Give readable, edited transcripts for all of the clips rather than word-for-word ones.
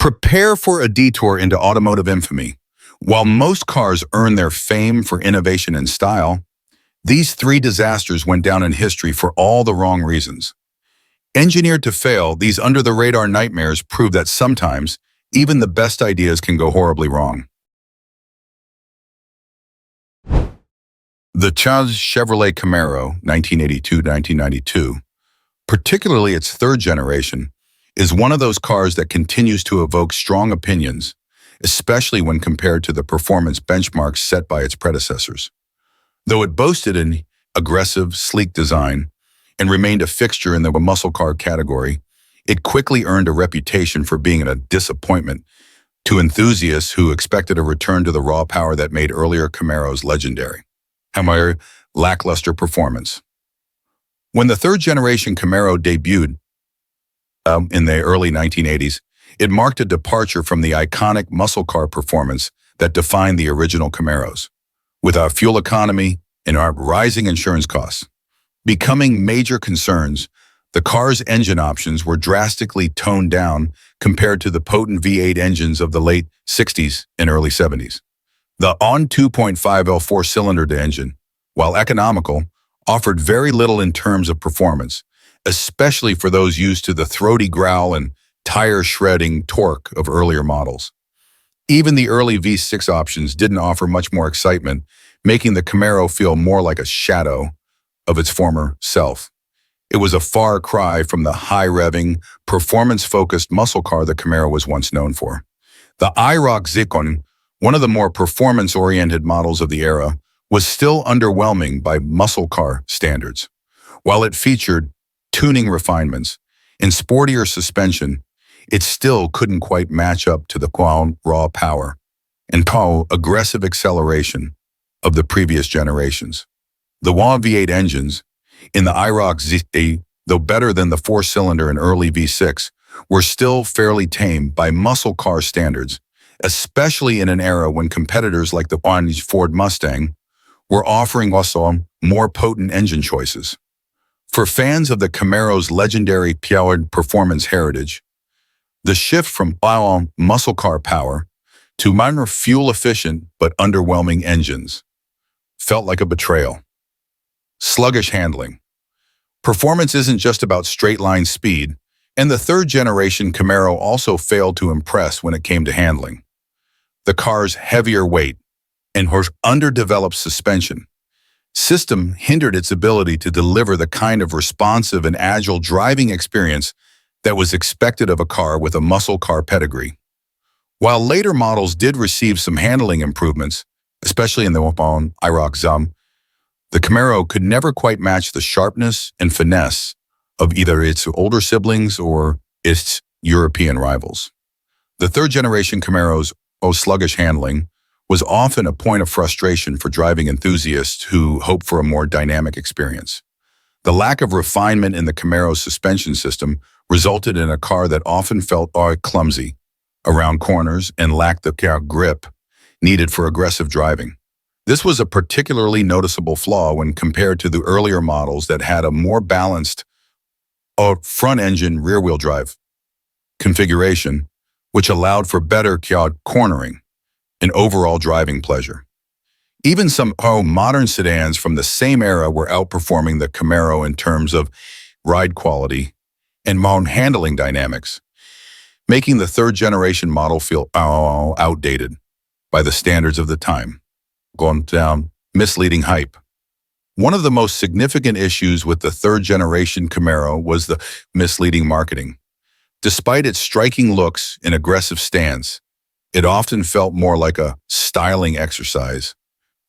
Prepare for a detour into automotive infamy. While most cars earn their fame for innovation and style, these three disasters went down in history for all the wrong reasons. Engineered to fail, these under-the-radar nightmares prove that sometimes even the best ideas can go horribly wrong. The Dodge Chevrolet Camaro, 1982-1992, particularly its third generation, is one of those cars that continues to evoke strong opinions, especially when compared to the performance benchmarks set by its predecessors. Though it boasted an aggressive, sleek design and remained a fixture in the muscle car category, it quickly earned a reputation for being a disappointment to enthusiasts who expected a return to the raw power that made earlier Camaros legendary. However, lackluster performance. When the third-generation Camaro debuted in the early 1980s, it marked a departure from the iconic muscle car performance that defined the original Camaros, with our fuel economy and our rising insurance costs becoming major concerns. The car's engine options were drastically toned down compared to the potent V8 engines of the late 60s and early 70s. The ON 2.5L four-cylinder engine, while economical, offered very little in terms of performance, especially for those used to the throaty growl and tire-shredding torque of earlier models. Even the early V6 options didn't offer much more excitement, making the Camaro feel more like a shadow of its former self. It was a far cry from the high-revving, performance-focused muscle car the Camaro was once known for. The IROC Zikon, one of the more performance-oriented models of the era, was still underwhelming by muscle car standards. While it featured tuning refinements and sportier suspension, it still couldn't quite match up to the raw power and aggressive acceleration of the previous generations. The V8 engines in the IROC Z, though better than the four-cylinder and early V6, were still fairly tame by muscle car standards, especially in an era when competitors like the Ford Mustang were offering also more potent engine choices. For fans of the Camaro's legendary powered performance heritage, the shift from muscle car power to minor fuel-efficient but underwhelming engines felt like a betrayal. Sluggish handling. Performance isn't just about straight-line speed, and the third-generation Camaro also failed to impress when it came to handling. The car's heavier weight and her underdeveloped suspension system hindered its ability to deliver the kind of responsive and agile driving experience that was expected of a car with a muscle car pedigree. While later models did receive some handling improvements, especially in the IROC ZUM, the Camaro could never quite match the sharpness and finesse of either its older siblings or its European rivals. The third-generation Camaro's sluggish handling was often a point of frustration for driving enthusiasts who hoped for a more dynamic experience. The lack of refinement in the Camaro's suspension system resulted in a car that often felt clumsy around corners and lacked the grip needed for aggressive driving. This was a particularly noticeable flaw when compared to the earlier models that had a more balanced front-engine rear-wheel drive configuration, which allowed for better cornering and overall driving pleasure. Even some modern sedans from the same era were outperforming the Camaro in terms of ride quality and handling dynamics, making the third-generation model feel outdated by the standards of the time. Gone down, misleading hype. One of the most significant issues with the third-generation Camaro was the misleading marketing. Despite its striking looks and aggressive stance, it often felt more like a styling exercise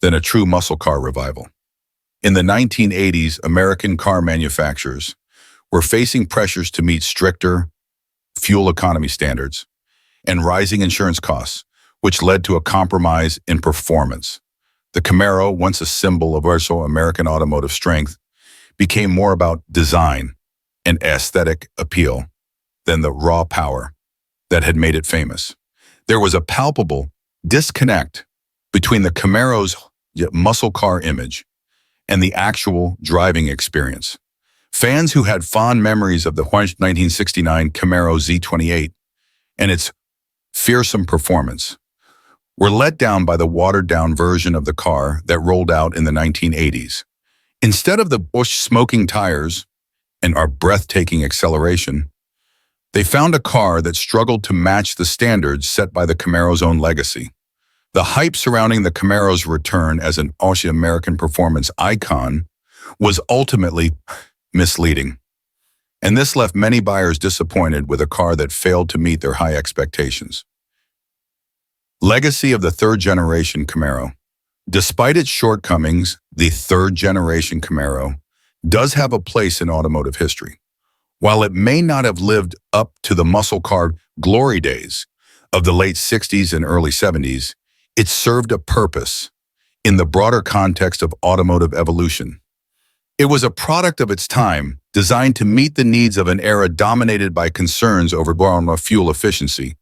than a true muscle car revival. In the 1980s, American car manufacturers were facing pressures to meet stricter fuel economy standards and rising insurance costs, which led to a compromise in performance. The Camaro, once a symbol of American automotive strength, became more about design and aesthetic appeal than the raw power that had made it famous. There was a palpable disconnect between the Camaro's muscle car image and the actual driving experience. Fans who had fond memories of the 1969 Camaro Z28 and its fearsome performance, were let down by the watered-down version of the car that rolled out in the 1980s. Instead of the Bush smoking tires and our breathtaking acceleration, they found a car that struggled to match the standards set by the Camaro's own legacy. The hype surrounding the Camaro's return as an American performance icon was ultimately misleading, and this left many buyers disappointed with a car that failed to meet their high expectations. Legacy of the third-generation Camaro. Despite its shortcomings, the third-generation Camaro does have a place in automotive history. While it may not have lived up to the muscle car glory days of the late 60s and early 70s, it served a purpose in the broader context of automotive evolution. It was a product of its time, designed to meet the needs of an era dominated by concerns over fuel efficiency.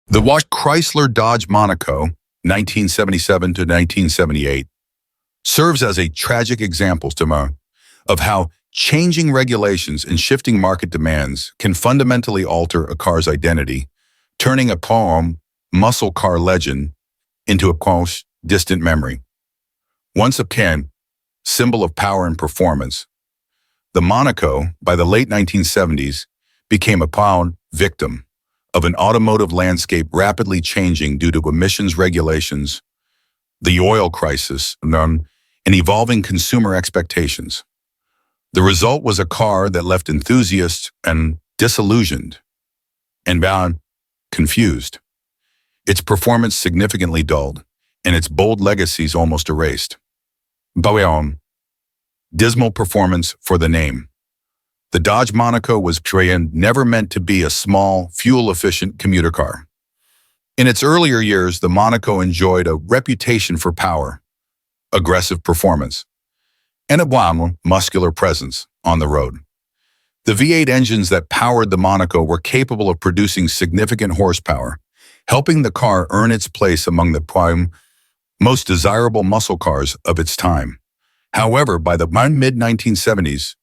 The Chrysler Dodge Monaco, 1977 to 1978, serves as a tragic example of how changing regulations and shifting market demands can fundamentally alter a car's identity, turning a muscle car legend into a distant memory. Once a symbol of power and performance, the Monaco, by the late 1970s, became a victim of an automotive landscape rapidly changing due to emissions regulations, the oil crisis, and evolving consumer expectations. The result was a car that left enthusiasts disillusioned and confused. Its performance significantly dulled, and its bold legacies almost erased. Dismal performance for the name. The Dodge Monaco was never meant to be a small, fuel-efficient commuter car. In its earlier years, the Monaco enjoyed a reputation for power, aggressive performance, and a muscular presence on the road. The V8 engines that powered the Monaco were capable of producing significant horsepower, helping the car earn its place among the most desirable muscle cars of its time. However, by the mid-1970s,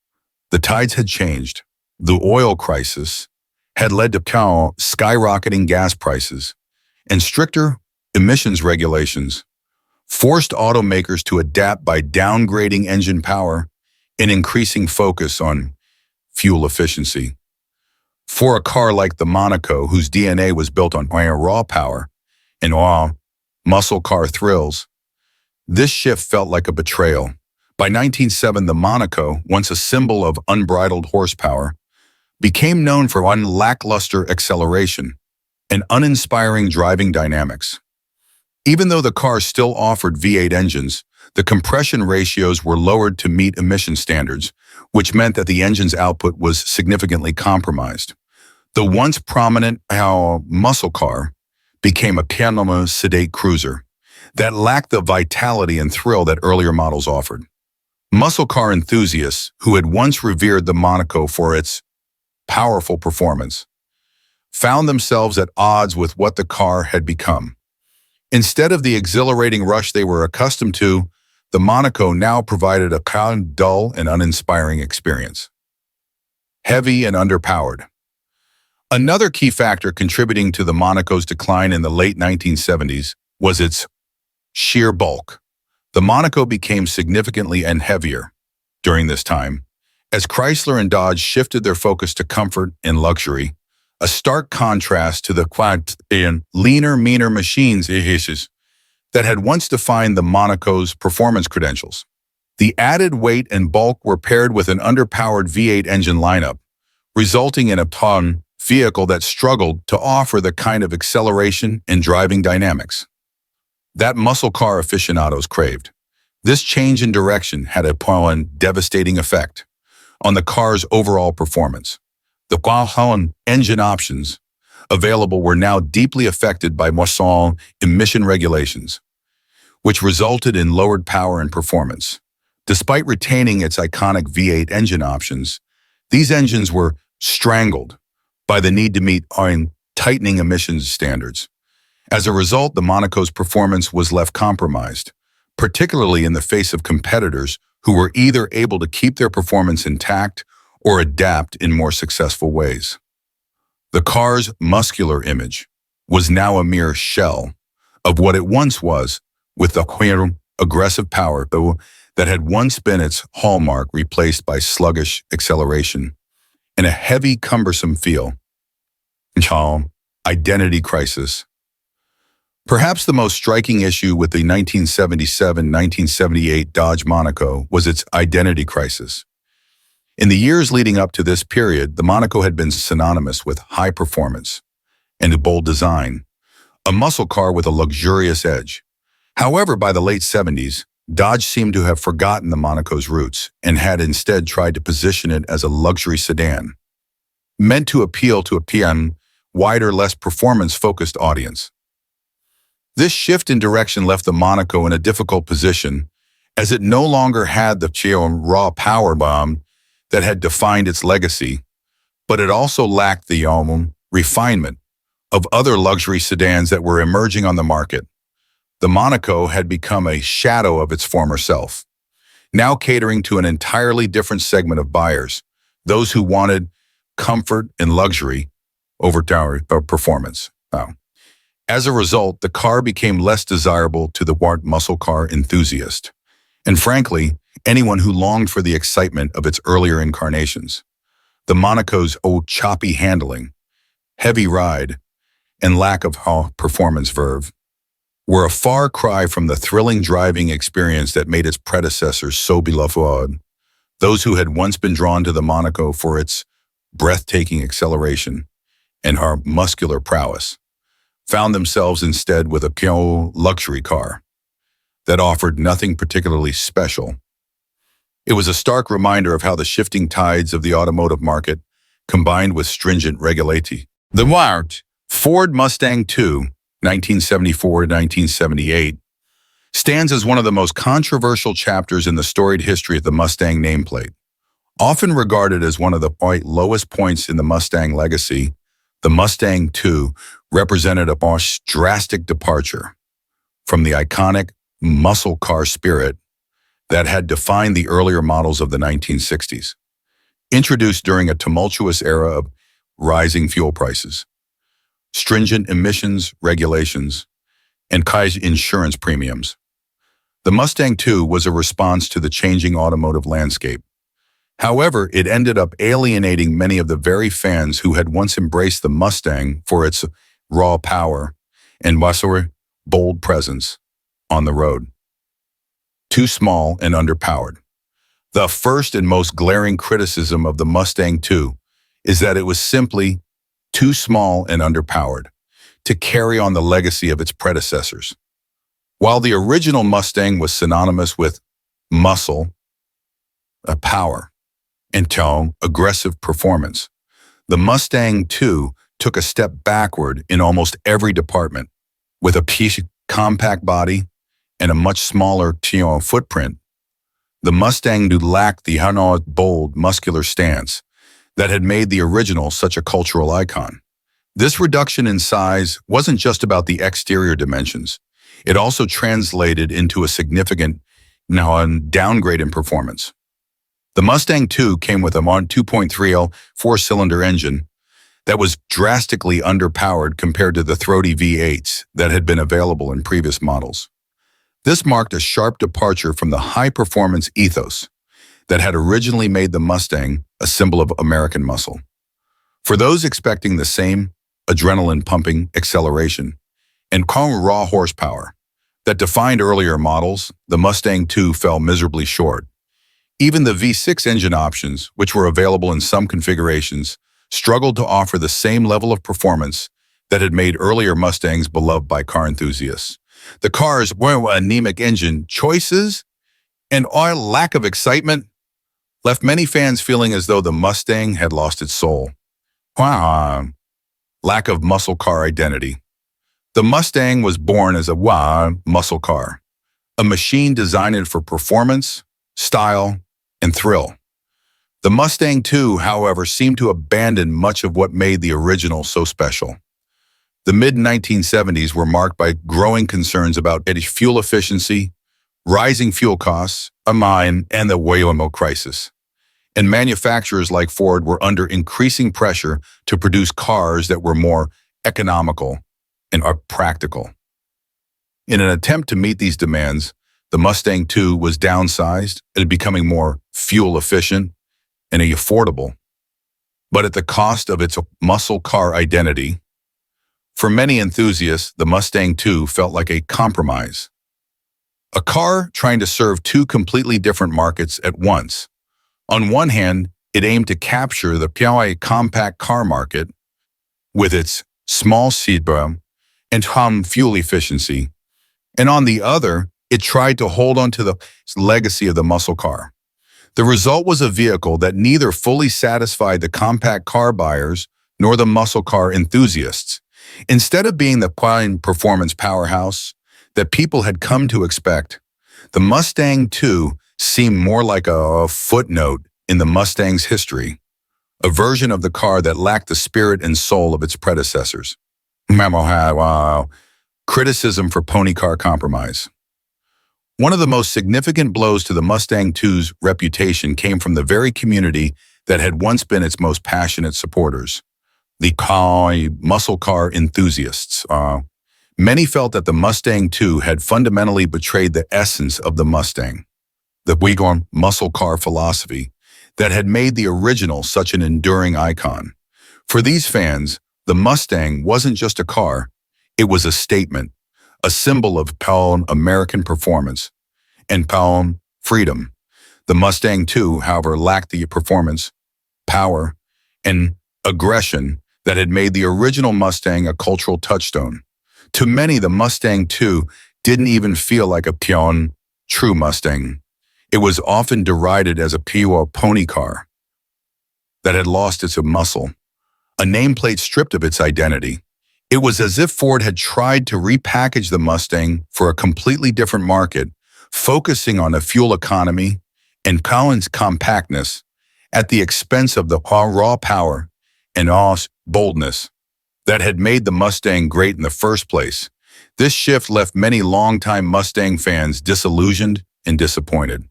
the tides had changed. The oil crisis had led to skyrocketing gas prices, and stricter emissions regulations forced automakers to adapt by downgrading engine power and increasing focus on fuel efficiency. For a car like the Monaco, whose DNA was built on raw power and muscle car thrills, this shift felt like a betrayal. By 1907, the Monaco, once a symbol of unbridled horsepower, became known for lackluster acceleration and uninspiring driving dynamics. Even though the car still offered V8 engines, the compression ratios were lowered to meet emission standards, which meant that the engine's output was significantly compromised. The once prominent muscle car became a sedate cruiser that lacked the vitality and thrill that earlier models offered. Muscle car enthusiasts, who had once revered the Monaco for its powerful performance, found themselves at odds with what the car had become. Instead of the exhilarating rush they were accustomed to, the Monaco now provided a dull and uninspiring experience. Heavy and underpowered. Another key factor contributing to the Monaco's decline in the late 1970s was its sheer bulk. The Monaco became significantly heavier during this time, as Chrysler and Dodge shifted their focus to comfort and luxury, a stark contrast to the leaner, meaner machines that had once defined the Monaco's performance credentials. The added weight and bulk were paired with an underpowered V8 engine lineup, resulting in a vehicle that struggled to offer the kind of acceleration and driving dynamics that muscle car aficionados craved. This change in direction had a devastating effect on the car's overall performance. The engine options available were now deeply affected by muscle emission regulations, which resulted in lowered power and performance. Despite retaining its iconic V8 engine options, these engines were strangled by the need to meet tightening emissions standards. As a result, the Monaco's performance was left compromised, particularly in the face of competitors who were either able to keep their performance intact or adapt in more successful ways. The car's muscular image was now a mere shell of what it once was, with the aggressive power that had once been its hallmark replaced by sluggish acceleration and a heavy, cumbersome feel. Identity crisis. Perhaps the most striking issue with the 1977-1978 Dodge Monaco was its identity crisis. In the years leading up to this period, the Monaco had been synonymous with high performance and a bold design, a muscle car with a luxurious edge. However, by the late 70s, Dodge seemed to have forgotten the Monaco's roots and had instead tried to position it as a luxury sedan, meant to appeal to a wider, less performance-focused audience. This shift in direction left the Monaco in a difficult position, as it no longer had the raw power bomb that had defined its legacy, but it also lacked the refinement of other luxury sedans that were emerging on the market. The Monaco had become a shadow of its former self, now catering to an entirely different segment of buyers, those who wanted comfort and luxury over performance. As a result, the car became less desirable to the muscle car enthusiast, and frankly, anyone who longed for the excitement of its earlier incarnations. The Monaco's choppy handling, heavy ride, and lack of performance verve were a far cry from the thrilling driving experience that made its predecessors so beloved. Those who had once been drawn to the Monaco for its breathtaking acceleration and her muscular prowess found themselves instead with a luxury car that offered nothing particularly special. It was a stark reminder of how the shifting tides of the automotive market combined with stringent regulation. The Ford Mustang II, 1974-1978, stands as one of the most controversial chapters in the storied history of the Mustang nameplate. Often regarded as one of the lowest points in the Mustang legacy, the Mustang II represented a drastic departure from the iconic muscle car spirit that had defined the earlier models of the 1960s. Introduced during a tumultuous era of rising fuel prices, stringent emissions regulations, and high insurance premiums, the Mustang II was a response to the changing automotive landscape. However, it ended up alienating many of the very fans who had once embraced the Mustang for its raw power and bold presence on the road. Too small and underpowered. The first and most glaring criticism of the Mustang II is that it was simply too small and underpowered to carry on the legacy of its predecessors. While the original Mustang was synonymous with muscle, power, and aggressive performance, the Mustang II took a step backward in almost every department. With a compact body and a much smaller footprint, the Mustang II lacked the bold, muscular stance that had made the original such a cultural icon. This reduction in size wasn't just about the exterior dimensions. It also translated into a significant downgrade in performance. The Mustang II came with a 2.3L four-cylinder engine that was drastically underpowered compared to the throaty V8s that had been available in previous models. This marked a sharp departure from the high-performance ethos that had originally made the Mustang a symbol of American muscle. For those expecting the same adrenaline-pumping acceleration and raw horsepower that defined earlier models, the Mustang II fell miserably short. Even the V6 engine options, which were available in some configurations, struggled to offer the same level of performance that had made earlier Mustangs beloved by car enthusiasts. The car's anemic engine choices and lack of excitement left many fans feeling as though the Mustang had lost its soul. Lack of muscle car identity. The Mustang was born as a muscle car, a machine designed for performance, style, and thrill. The Mustang II, however, seemed to abandon much of what made the original so special. The mid-1970s were marked by growing concerns about fuel efficiency, rising fuel costs, and the Waymo crisis. and manufacturers like Ford were under increasing pressure to produce cars that were more economical and are practical. In an attempt to meet these demands, the Mustang II was downsized and becoming more fuel efficient and affordable, but at the cost of its muscle car identity. For many enthusiasts, the Mustang II felt like a compromise. A car trying to serve two completely different markets at once. On one hand, it aimed to capture the compact car market with its small seatbelt and high fuel efficiency, and on the other, it tried to hold on to the legacy of the muscle car. The result was a vehicle that neither fully satisfied the compact car buyers nor the muscle car enthusiasts. Instead of being the prime performance powerhouse that people had come to expect, the Mustang II seemed more like a footnote in the Mustang's history, a version of the car that lacked the spirit and soul of its predecessors. Criticism for pony car compromise. One of the most significant blows to the Mustang II's reputation came from the very community that had once been its most passionate supporters, the muscle car enthusiasts. Many felt that the Mustang II had fundamentally betrayed the essence of the Mustang, the Wagon muscle car philosophy that had made the original such an enduring icon. For these fans, the Mustang wasn't just a car, it was a statement, a symbol of American performance and freedom. The Mustang II, however, lacked the performance, power, and aggression that had made the original Mustang a cultural touchstone. To many, the Mustang II didn't even feel like a true Mustang. It was often derided as a pure pony car that had lost its muscle, a nameplate stripped of its identity. It was as if Ford had tried to repackage the Mustang for a completely different market, focusing on the fuel economy and compactness at the expense of the raw power and boldness that had made the Mustang great in the first place. This shift left many longtime Mustang fans disillusioned and disappointed.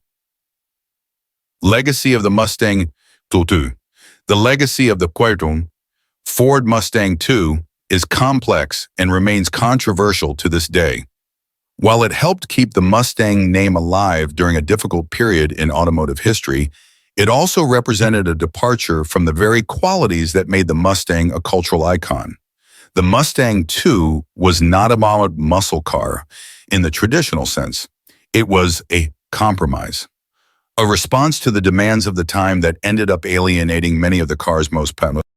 Legacy of the Mustang II. The legacy of the Ford Mustang II is complex and remains controversial to this day. While it helped keep the Mustang name alive during a difficult period in automotive history, it also represented a departure from the very qualities that made the Mustang a cultural icon. The Mustang II was not a muscle car in the traditional sense. It was a compromise, a response to the demands of the time that ended up alienating many of the car's most